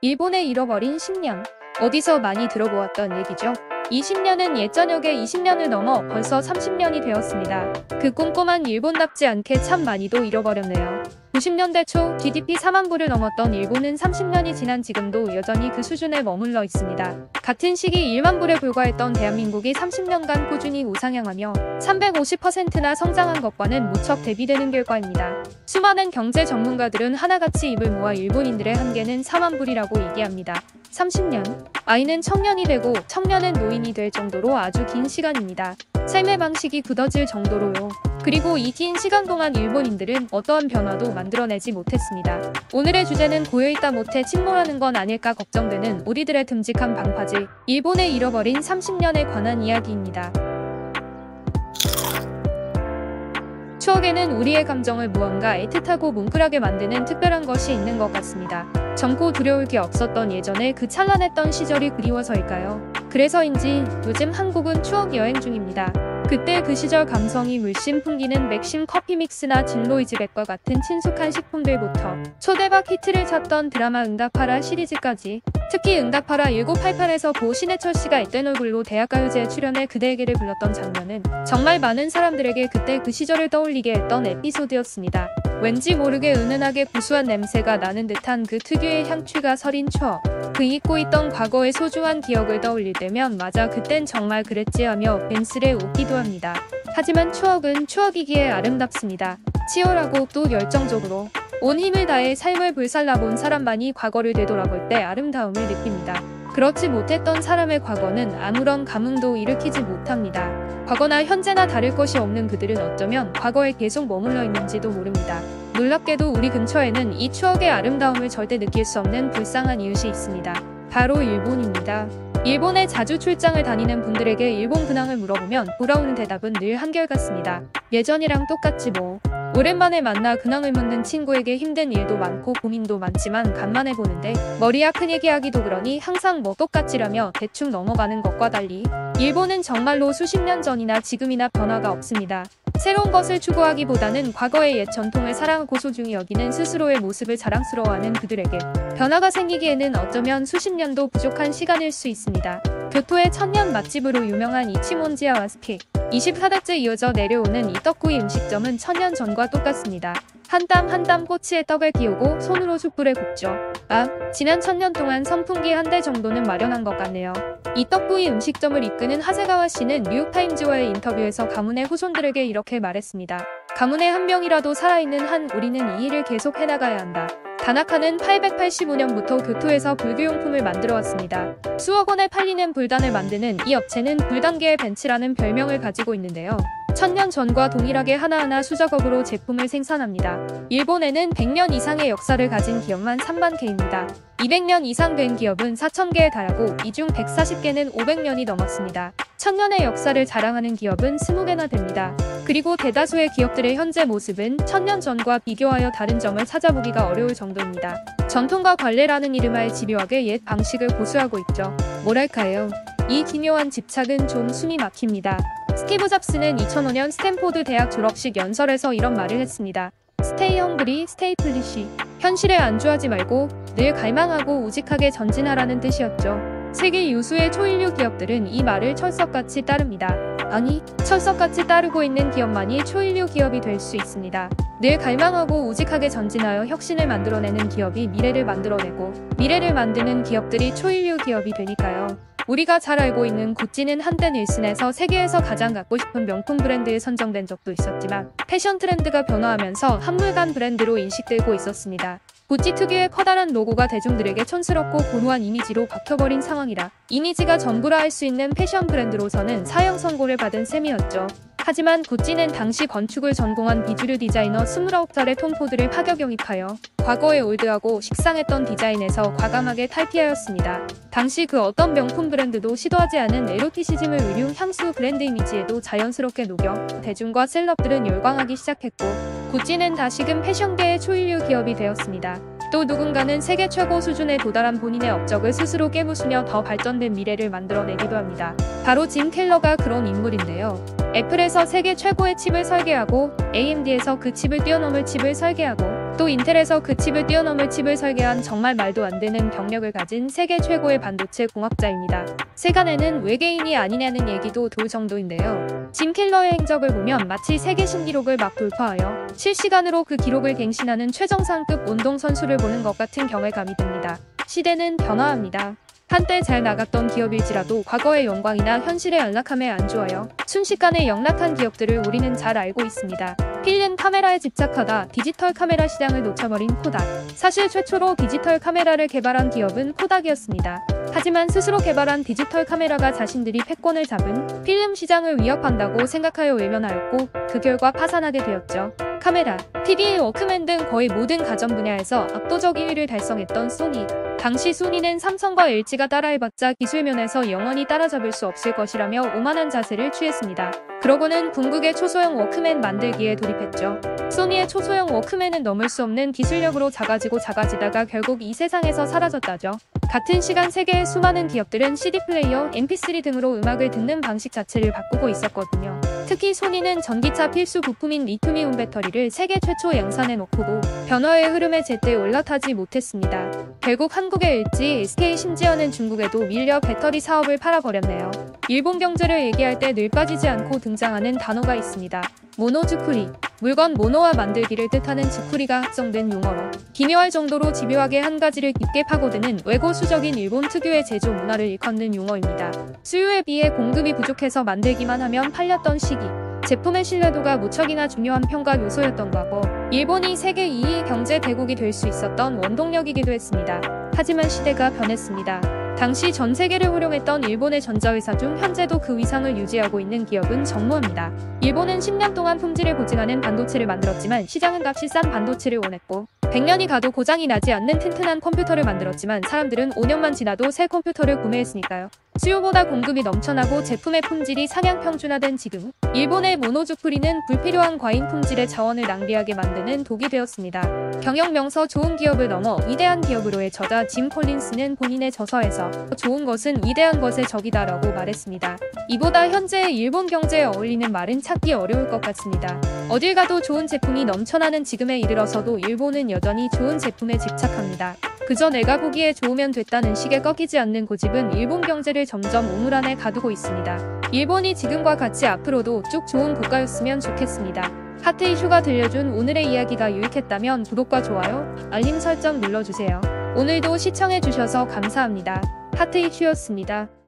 일본의 잃어버린 10년. 어디서 많이 들어보았던 얘기죠. 20년은 옛저녁에 20년을 넘어 벌써 30년이 되었습니다. 그 꼼꼼한 일본답지 않게 참 많이도 잃어버렸네요. 90년대 초 GDP 4만 불을 넘었던 일본은 30년이 지난 지금도 여전히 그 수준에 머물러 있습니다. 같은 시기 1만 불에 불과했던 대한민국이 30년간 꾸준히 우상향하며 350%나 성장한 것과는 무척 대비되는 결과입니다. 수많은 경제 전문가들은 하나같이 입을 모아 일본인들의 한계는 4만 불이라고 얘기합니다. 30년. 아이는 청년이 되고 청년은 노인이 될 정도로 아주 긴 시간입니다. 삶의 방식이 굳어질 정도로요. 그리고 이 긴 시간 동안 일본인들은 어떠한 변화도 만들어내지 못했습니다. 오늘의 주제는 고여있다 못해 침몰하는 건 아닐까 걱정되는 우리들의 듬직한 방파제, 일본의 잃어버린 30년에 관한 이야기입니다. 추억에는 우리의 감정을 무언가 애틋하고 뭉클하게 만드는 특별한 것이 있는 것 같습니다. 젊고 두려울 게 없었던 예전에 그 찬란했던 시절이 그리워서일까요? 그래서인지 요즘 한국은 추억 여행 중입니다. 그때 그 시절 감성이 물씬 풍기는 맥심 커피 믹스나 진로이즈백과 같은 친숙한 식품들부터 초대박 히트를 쳤던 드라마 응답하라 시리즈까지, 특히 응답하라 1988에서 고 신해철 씨가 앳된 얼굴로 대학가요제에 출연해 그대에게를 불렀던 장면은 정말 많은 사람들에게 그때 그 시절을 떠올리게 했던 에피소드였습니다. 왠지 모르게 은은하게 구수한 냄새가 나는 듯한 그 특유의 향취가 서린 추억. 그 잊고 있던 과거의 소중한 기억을 떠올릴 때면 맞아 그땐 정말 그랬지 하며 벤슬에 웃기도 합니다. 하지만 추억은 추억이기에 아름답습니다. 치열하고 또 열정적으로 온 힘을 다해 삶을 불살라본 사람만이 과거를 되돌아볼 때 아름다움을 느낍니다. 그렇지 못했던 사람의 과거는 아무런 감흥도 일으키지 못합니다. 과거나 현재나 다를 것이 없는 그들은 어쩌면 과거에 계속 머물러 있는지도 모릅니다. 놀랍게도 우리 근처에는 이 추억의 아름다움을 절대 느낄 수 없는 불쌍한 이웃이 있습니다. 바로 일본입니다. 일본에 자주 출장을 다니는 분들에게 일본 근황을 물어보면 돌아오는 대답은 늘 한결같습니다. 예전이랑 똑같지 뭐. 오랜만에 만나 근황을 묻는 친구에게 힘든 일도 많고 고민도 많지만 간만에 보는데 머리야 큰 얘기하기도 그러니 항상 뭐 똑같지라며 대충 넘어가는 것과 달리 일본은 정말로 수십 년 전이나 지금이나 변화가 없습니다. 새로운 것을 추구하기보다는 과거의 옛 전통을 사랑하고 소중히 여기는 스스로의 모습을 자랑스러워하는 그들에게 변화가 생기기에는 어쩌면 수십 년도 부족한 시간일 수 있습니다. 교토의 천년 맛집으로 유명한 이치몬지야와 스키 24대째 이어져 내려오는 이 떡구이 음식점은 천년 전과 똑같습니다. 한 땀 한 땀 꼬치에 떡을 끼우고 손으로 숯불에 굽죠. 지난 1000년 동안 선풍기 한 대 정도는 마련한 것 같네요. 이 떡구이 음식점을 이끄는 하세가와 씨는 뉴욕타임즈와의 인터뷰에서 가문의 후손들에게 이렇게 말했습니다. 가문의 한 명이라도 살아있는 한 우리는 이 일을 계속 해나가야 한다. 다나카는 885년부터 교토에서 불교용품을 만들어왔습니다. 수억 원에 팔리는 불단을 만드는 이 업체는 불단계의 벤츠라는 별명을 가지고 있는데요. 1000년 전과 동일하게 하나하나 수작업으로 제품을 생산합니다. 일본에는 100년 이상의 역사를 가진 기업만 3만 개입니다. 200년 이상 된 기업은 4000개에 달하고 이 중 140개는 500년이 넘었습니다. 1000년의 역사를 자랑하는 기업은 20개나 됩니다. 그리고 대다수의 기업들의 현재 모습은 1000년 전과 비교하여 다른 점을 찾아보기가 어려울 정도입니다. 전통과 관례라는 이름하에 집요하게 옛 방식을 고수하고 있죠. 뭐랄까요. 이 기묘한 집착은 좀 숨이 막힙니다. 스티브 잡스는 2005년 스탠포드 대학 졸업식 연설에서 이런 말을 했습니다. Stay hungry, stay foolish. 현실에 안주하지 말고 늘 갈망하고 우직하게 전진하라는 뜻이었죠. 세계 유수의 초일류 기업들은 이 말을 철석같이 따릅니다. 아니, 철석같이 따르고 있는 기업만이 초일류 기업이 될 수 있습니다. 늘 갈망하고 우직하게 전진하여 혁신을 만들어내는 기업이 미래를 만들어내고 미래를 만드는 기업들이 초일류 기업이 되니까요. 우리가 잘 알고 있는 구찌는 한때 닐슨에서 세계에서 가장 갖고 싶은 명품 브랜드에 선정된 적도 있었지만 패션 트렌드가 변화하면서 한물간 브랜드로 인식되고 있었습니다. 구찌 특유의 커다란 로고가 대중들에게 촌스럽고 고루한 이미지로 박혀버린 상황이라 이미지가 전부라 할 수 있는 패션 브랜드로서는 사형 선고를 받은 셈이었죠. 하지만 구찌는 당시 건축을 전공한 비주류 디자이너 29살의 톰 포드를 파격 영입하여 과거의 올드하고 식상했던 디자인에서 과감하게 탈피하였습니다. 당시 그 어떤 명품 브랜드도 시도하지 않은 에로티시즘을 의류 향수 브랜드 이미지에도 자연스럽게 녹여 대중과 셀럽들은 열광하기 시작했고 구찌는 다시금 패션계의 초일류 기업이 되었습니다. 또 누군가는 세계 최고 수준에 도달한 본인의 업적을 스스로 깨부수며 더 발전된 미래를 만들어내기도 합니다. 바로 짐 켈러가 그런 인물인데요. 애플에서 세계 최고의 칩을 설계하고 AMD에서 그 칩을 뛰어넘을 칩을 설계하고 또 인텔에서 그 칩을 뛰어넘을 칩을 설계한 정말 말도 안 되는 경력을 가진 세계 최고의 반도체 공학자입니다. 세간에는 외계인이 아니냐는 얘기도 돌 정도인데요. 짐 켈러의 행적을 보면 마치 세계 신기록을 막 돌파하여 실시간으로 그 기록을 갱신하는 최정상급 운동선수를 보는 것 같은 경외감이 듭니다. 시대는 변화합니다. 한때 잘 나갔던 기업일지라도 과거의 영광이나 현실의 안락함에 안주하여 순식간에 영락한 기업들을 우리는 잘 알고 있습니다. 필름 카메라에 집착하다 디지털 카메라 시장을 놓쳐버린 코닥. 사실 최초로 디지털 카메라를 개발한 기업은 코닥이었습니다. 하지만 스스로 개발한 디지털 카메라가 자신들이 패권을 잡은 필름 시장을 위협한다고 생각하여 외면하였고 그 결과 파산하게 되었죠. 카메라, TV, 워크맨 등 거의 모든 가전 분야에서 압도적 1위를 달성했던 소니. 당시 소니는 삼성과 LG가 따라해봤자 기술면에서 영원히 따라잡을 수 없을 것이라며 오만한 자세를 취했습니다. 그러고는 궁극의 초소형 워크맨 만들기에 돌입했죠. 소니의 초소형 워크맨은 넘을 수 없는 기술력으로 작아지고 작아지다가 결국 이 세상에서 사라졌다죠. 같은 시간 세계의 수많은 기업들은 CD 플레이어, MP3 등으로 음악을 듣는 방식 자체를 바꾸고 있었거든요. 특히 소니는 전기차 필수 부품인 리튬이온 배터리를 세계 최초 양산해놓고도 변화의 흐름에 제때 올라타지 못했습니다. 결국 한국의 LG, SK 심지어는 중국에도 밀려 배터리 사업을 팔아버렸네요. 일본 경제를 얘기할 때 늘 빠지지 않고 등장하는 단어가 있습니다. 모노즈쿠리. 물건 모노와 만들기를 뜻하는 즈쿠리가 합성된 용어로 기묘할 정도로 집요하게 한 가지를 깊게 파고드는 외고수적인 일본 특유의 제조 문화를 일컫는 용어입니다. 수요에 비해 공급이 부족해서 만들기만 하면 팔렸던 시기. 제품의 신뢰도가 무척이나 중요한 평가 요소였던 과거. 일본이 세계 2위 경제 대국이 될 수 있었던 원동력이기도 했습니다. 하지만 시대가 변했습니다. 당시 전 세계를 호령했던 일본의 전자회사 중 현재도 그 위상을 유지하고 있는 기업은 전무합니다. 일본은 10년 동안 품질을 보증하는 반도체를 만들었지만 시장은 값이 싼 반도체를 원했고 100년이 가도 고장이 나지 않는 튼튼한 컴퓨터를 만들었지만 사람들은 5년만 지나도 새 컴퓨터를 구매했으니까요. 수요보다 공급이 넘쳐나고 제품의 품질이 상향 평준화된 지금 일본의 모노즈쿠리는 불필요한 과잉 품질의 자원을 낭비하게 만드는 독이 되었습니다. 경영 명서 좋은 기업을 넘어 위대한 기업으로의 저자 짐 콜린스는 본인의 저서에서 좋은 것은 위대한 것의 적이다라고 말했습니다. 이보다 현재의 일본 경제에 어울리는 말은 찾기 어려울 것 같습니다. 어딜 가도 좋은 제품이 넘쳐나는 지금에 이르러서도 일본은 여전히 좋은 제품에 집착합니다. 그저 내가 보기에 좋으면 됐다는 식의 꺾이지 않는 고집은 일본 경제를 점점 우물 안에 가두고 있습니다. 일본이 지금과 같이 앞으로도 쭉 좋은 국가였으면 좋겠습니다. 하트 이슈가 들려준 오늘의 이야기가 유익했다면 구독과 좋아요, 알림 설정 눌러주세요. 오늘도 시청해주셔서 감사합니다. 하트 이슈였습니다.